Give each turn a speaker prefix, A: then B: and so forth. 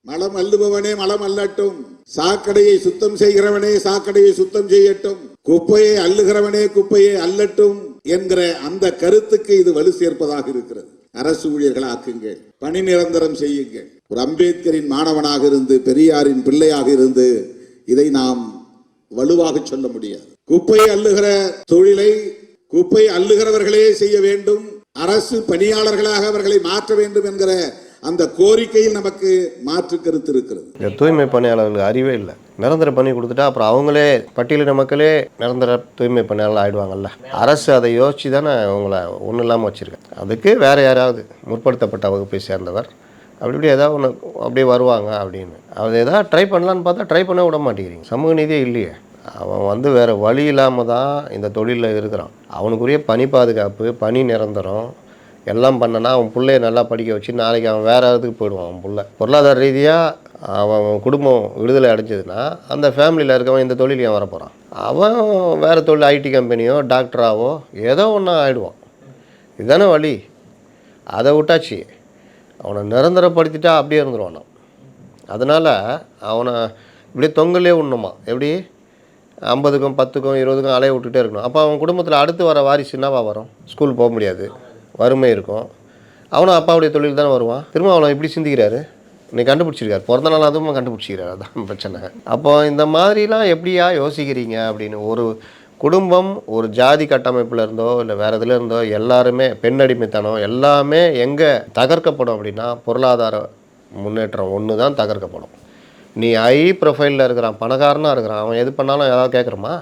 A: மலம் அள்ளுபவனே மலம் அள்ளட்டும், சாக்கடையை சுத்தம் செய்கிறவனே சாக்கடையை சுத்தம் செய்யட்டும், குப்பையை அள்ளுகிறவனே குப்பையை அள்ளட்டும் என்கிற அந்த கருத்துக்கு இது வலு சேர்ப்பதாக இருக்கிறது. அரசு ஊழியர்கள் ஆக்குங்கள், பணி நிரந்தரம் செய்யுங்கள். ஒரு அம்பேத்கரின் மாணவனாக இருந்து பெரியாரின் பிள்ளையாக இருந்து இதை நாம் வலுவாக சொல்ல முடியாது. குப்பை அள்ளுகிற தொழிலை குப்பை அள்ளுகிறவர்களே செய்ய வேண்டும், அரசு பணியாளர்களாக அவர்களை மாற்ற வேண்டும் என்கிற அந்த கோரிக்கையில் நமக்கு மாற்று கருத்து இருக்கிறது.
B: இந்த தூய்மை பணியாளர்களுக்கு அறிவே இல்லை. நிரந்தர பணி கொடுத்துட்டா அப்புறம் அவங்களே பட்டியலின மக்களே நிரந்தர தூய்மை பணியாளர் ஆயிடுவாங்கல்ல. அரசு அதை யோசிச்சு தானே அவங்கள ஒன்றும் இல்லாமல் வச்சுருக்கேன். அதுக்கு வேறு யாராவது முற்படுத்தப்பட்ட வகுப்பை சேர்ந்தவர் அப்படி ஏதாவது ஒன்று அப்படியே வருவாங்க அப்படின்னு அது ஏதாவது ட்ரை பண்ணலான்னு பார்த்தா ட்ரை பண்ண விட மாட்டேங்கிறீங்க. சமூக நீதியே இல்லையே. அவன் வேறு வழி இல்லாமல் தான் இந்த தொழிலில் இருக்கிறான். அவனுக்குரிய பணி பாதுகாப்பு, பணி நிரந்தரம் எல்லாம் பண்ணனா அவன் பிள்ளைய நல்லா படிக்க வச்சு நாளைக்கு அவன் வேறு இடத்துக்கு போயிடுவான். அவன் பிள்ளை பொருளாதார ரீதியாக அவன் குடும்பம் விடுதலை அடைஞ்சதுன்னா அந்த ஃபேமிலியில் இருக்கவன் இந்த தொழில் ஏன் வரப்போகிறான்? அவன் வேறு தொழில் ஐடி கம்பெனியோ டாக்டராவோ ஏதோ ஒன்றா ஆகிடுவான். இதுதானே வழி. அதை விட்டாச்சு. அவனை நிரந்தரப்படுத்திட்டா அப்படியே இருந்துருவான். அதனால் அவனை இப்படியே தொங்கலே உண்ணுமா எப்படி 50க்கும் 10க்கும் 20க்கும் அலைய விட்டுட்டே இருக்கணும். அப்போ அவன் குடும்பத்தில் அடுத்து வர வாரிசு என்னவா வரும்? ஸ்கூல் போக முடியாது, வறுமை இருக்கும். அவனும் அப்பாவுடைய தொழில் தானே வருவான். திரும்ப அவனை இப்படி சிந்திக்கிறாரு. இன்னைக்கு கண்டுபிடிச்சிருக்காரு, பிறந்த நாள் அதுவும் கண்டுபிடிச்சிக்கிறாரு. அதுதான் பிரச்சனை. அப்போ இந்த மாதிரிலாம் எப்படியா யோசிக்கிறீங்க அப்படின்னு. ஒரு குடும்பம் ஒரு ஜாதி கட்டமைப்பில் இருந்தோ இல்லை வேறு இதில் இருந்தோ எல்லாருமே பெண்ணடிமைத்தனம் எல்லாமே எங்கே தகர்க்கப்படும் அப்படின்னா பொருளாதார முன்னேற்றம் ஒன்று தான் தகர்க்கப்படும். நீ ஹை ப்ரொஃபைலில் இருக்கிறான், பணக்காரனாக இருக்கிறான், அவன் எது பண்ணாலும் ஏதாவது கேட்குறமா?